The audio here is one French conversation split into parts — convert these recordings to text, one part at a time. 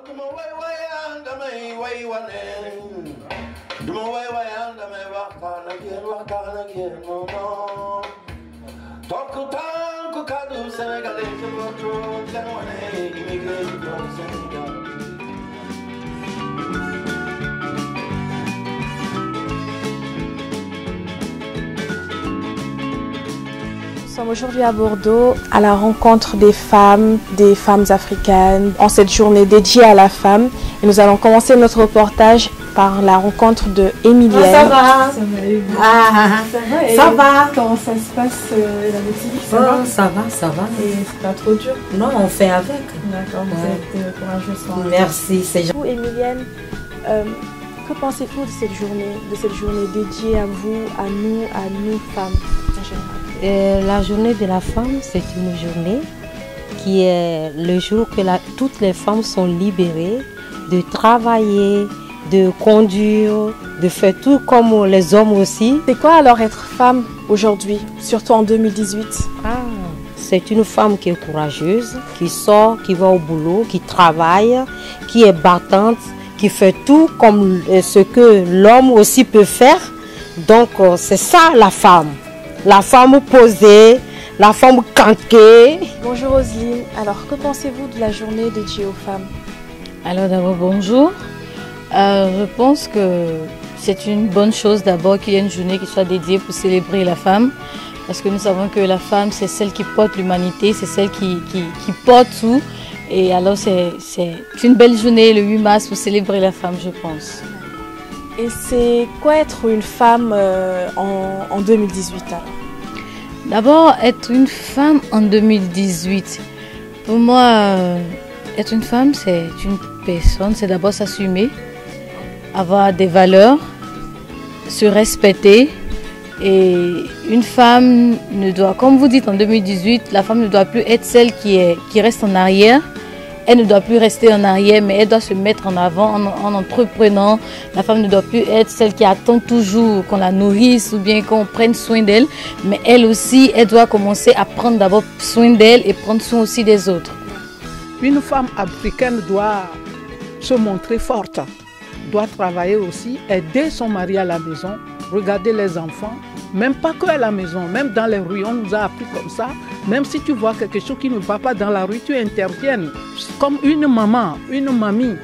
Nous sommes aujourd'hui à Bordeaux à la rencontre des femmes africaines en cette journée dédiée à la femme. Et nous allons commencer notre reportage par la rencontre de Emilienne. Ça va. Ça va. Comment ça se passe la boutique? Ça va. Et c'est pas trop dur? Non, on fait avec. D'accord, vous êtes courageuse. Merci, c'est gentil. Vous, Emilienne, que pensez-vous de cette journée dédiée à vous, à nous femmes en général? La journée de la femme, c'est une journée qui est le jour que toutes les femmes sont libérées de travailler, de conduire, de faire tout comme les hommes aussi. C'est quoi alors être femme aujourd'hui, surtout en 2018? C'est une femme qui est courageuse, qui sort, qui va au boulot, qui travaille, qui est battante, qui fait tout comme ce que l'homme aussi peut faire. Donc c'est ça la femme. La femme posée, la femme canquée. Bonjour Roselyne, alors que pensez-vous de la journée dédiée aux femmes? Alors d'abord bonjour. Je pense que c'est une bonne chose d'abord qu'il y ait une journée qui soit dédiée pour célébrer la femme. Parce que nous savons que la femme c'est celle qui porte l'humanité, c'est celle qui porte tout. Et alors c'est une belle journée le 8 mars pour célébrer la femme, je pense. Et c'est quoi être une femme en 2018 alors? D'abord, être une femme en 2018. Pour moi, être une femme, c'est une personne, c'est d'abord s'assumer, avoir des valeurs, se respecter. Et une femme ne doit, comme vous dites en 2018, la femme ne doit plus être celle qui reste en arrière. Elle ne doit plus rester en arrière, mais elle doit se mettre en avant en entreprenant. La femme ne doit plus être celle qui attend toujours qu'on la nourrisse ou bien qu'on prenne soin d'elle. Mais elle aussi, elle doit commencer à prendre d'abord soin d'elle et prendre soin aussi des autres. Une femme africaine doit se montrer forte, doit travailler aussi, aider son mari à la maison, regarder les enfants. Même pas que à la maison, même dans les rues, on nous a appris comme ça. Même si tu vois quelque chose qui ne va pas dans la rue, tu interviennes comme une maman, une mamie.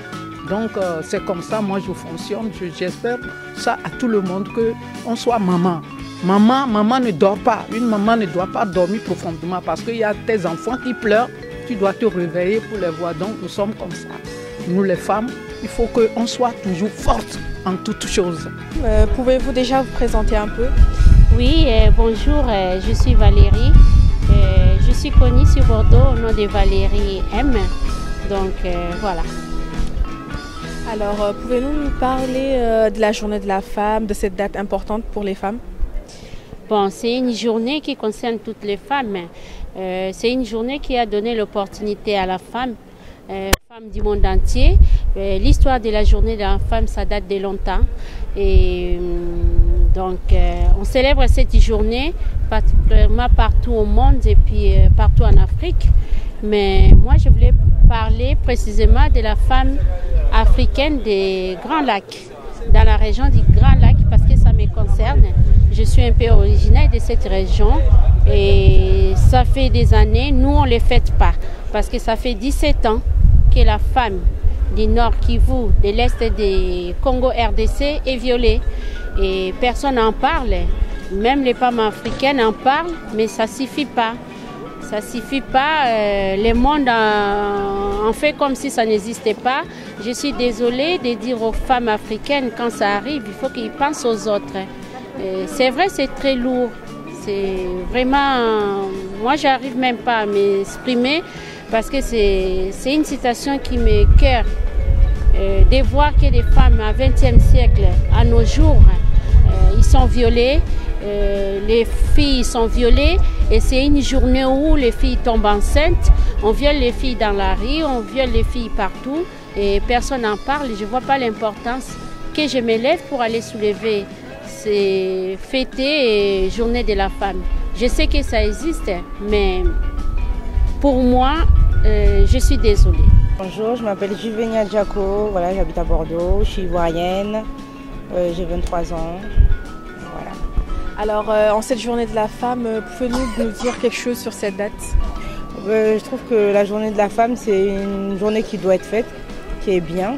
Donc c'est comme ça, moi je fonctionne. J'espère ça à tout le monde, qu'on soit maman. Maman ne dort pas. Une maman ne doit pas dormir profondément parce qu'il y a tes enfants qui pleurent. Tu dois te réveiller pour les voir. Donc nous sommes comme ça. Nous les femmes, il faut qu'on soit toujours fortes en toutes choses. Pouvez-vous déjà vous présenter un peu? Oui, bonjour, je suis Valérie. Je suis connue sur Bordeaux au nom de Valérie M. Donc voilà. Alors, pouvez-vous nous parler de la journée de la femme, de cette date importante pour les femmes? Bon, c'est une journée qui concerne toutes les femmes. C'est une journée qui a donné l'opportunité à la femme, femmes du monde entier. L'histoire de la journée de la femme, ça date de longtemps. Et donc, on célèbre cette journée particulièrement partout au monde et puis partout en Afrique. Mais moi, je voulais parler précisément de la femme africaine des Grands Lacs, dans la région du Grand Lac, parce que ça me concerne. Je suis un peu originaire de cette région et ça fait des années, nous on ne les fête pas, parce que ça fait 17 ans que la femme du Nord Kivu, de l'Est du Congo RDC est violée. Et personne n'en parle, même les femmes africaines en parlent, mais ça ne suffit pas. Ça ne suffit pas, le monde en fait comme si ça n'existait pas. Je suis désolée de dire aux femmes africaines, quand ça arrive, il faut qu'ils pensent aux autres. C'est vrai, c'est très lourd. C'est vraiment... Moi, j'arrive même pas à m'exprimer parce que c'est une situation qui me cœur. De voir que des femmes à 20e siècle, à nos jours, ils sont violés, les filles sont violées et c'est une journée où les filles tombent enceintes. On viole les filles dans la rue, on viole les filles partout et personne n'en parle. Je ne vois pas l'importance que je me lève pour aller soulever. C'est fêter et journée de la femme. Je sais que ça existe, mais pour moi, je suis désolée. Bonjour, je m'appelle Juvenia Diaco, voilà, j'habite à Bordeaux, je suis ivoirienne, j'ai 23 ans. Voilà. Alors, en cette journée de la femme, pouvez-vous nous dire quelque chose sur cette date? Je trouve que la journée de la femme, c'est une journée qui doit être faite, qui est bien,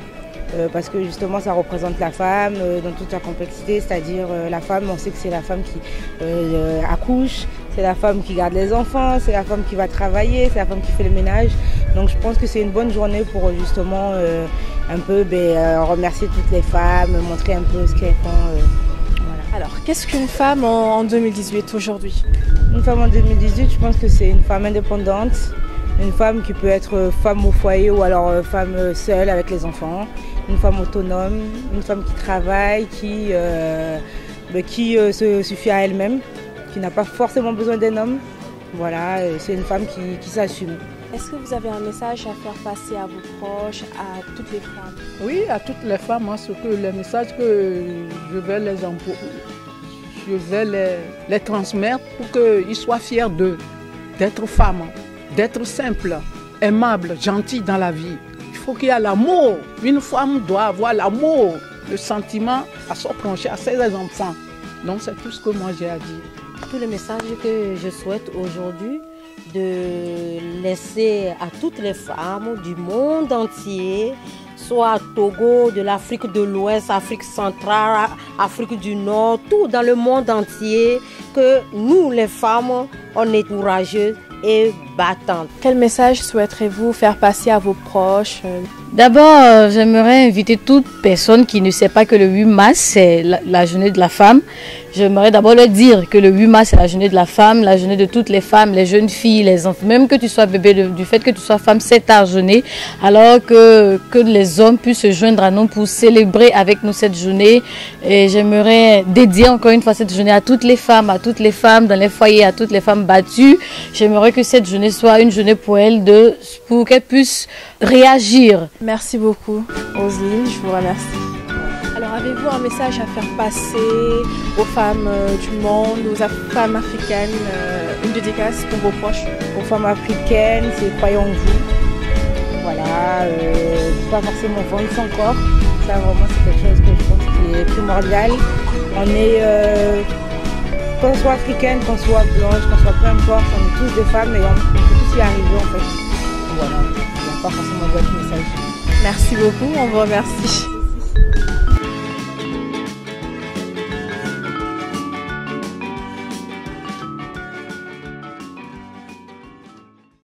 parce que justement ça représente la femme dans toute sa complexité, c'est-à-dire la femme, on sait que c'est la femme qui accouche, c'est la femme qui garde les enfants, c'est la femme qui va travailler, c'est la femme qui fait le ménage. Donc je pense que c'est une bonne journée pour justement un peu remercier toutes les femmes, montrer un peu ce qu'elles font. Voilà. Alors, qu'est-ce qu'une femme en 2018 aujourd'hui? Une femme en 2018, je pense que c'est une femme indépendante, une femme qui peut être femme au foyer ou alors femme seule avec les enfants, une femme autonome, une femme qui travaille, qui se suffit à elle-même, qui n'a pas forcément besoin d'un homme. Voilà, c'est une femme qui s'assume. Est-ce que vous avez un message à faire passer à vos proches, à toutes les femmes? Oui, à toutes les femmes, le message que je vais les transmettre pour qu'ils soient fiers d'être femmes, d'être simples, aimables, gentilles dans la vie. Il faut qu'il y ait l'amour. Une femme doit avoir l'amour, le sentiment à s'approcher à ses enfants. Donc c'est tout ce que moi j'ai à dire. Tout le message que je souhaite aujourd'hui, de laisser à toutes les femmes du monde entier, soit Togo, de l'Afrique de l'Ouest, Afrique centrale, Afrique du Nord, tout dans le monde entier, que nous les femmes, on est courageuses et battantes. Quel message souhaiterez-vous faire passer à vos proches? D'abord, j'aimerais inviter toute personne qui ne sait pas que le 8 mars, c'est la journée de la femme. J'aimerais d'abord leur dire que le 8 mars, c'est la journée de la femme, la journée de toutes les femmes, les jeunes filles, les enfants. Même que tu sois bébé, du fait que tu sois femme, c'est ta journée. Alors que les hommes puissent se joindre à nous pour célébrer avec nous cette journée. Et j'aimerais dédier encore une fois cette journée à toutes les femmes dans les foyers, à toutes les femmes battues. J'aimerais que cette journée soit une journée pour elles, pour qu'elles puissent réagir. Merci beaucoup, Roselyne, je vous remercie. Alors, avez-vous un message à faire passer aux femmes du monde, aux femmes africaines, une dédicace pour vos proches? Aux femmes africaines, c'est croyons en vous. Voilà, pas forcément vendre son corps. Ça, vraiment, c'est quelque chose que je pense qui est primordial. On est, qu'on soit africaine, qu'on soit blanche, qu'on soit peu importe, on est tous des femmes et on peut tous y arriver en fait. Voilà, il n'y a pas forcément d'autres messages. Merci beaucoup, on vous remercie.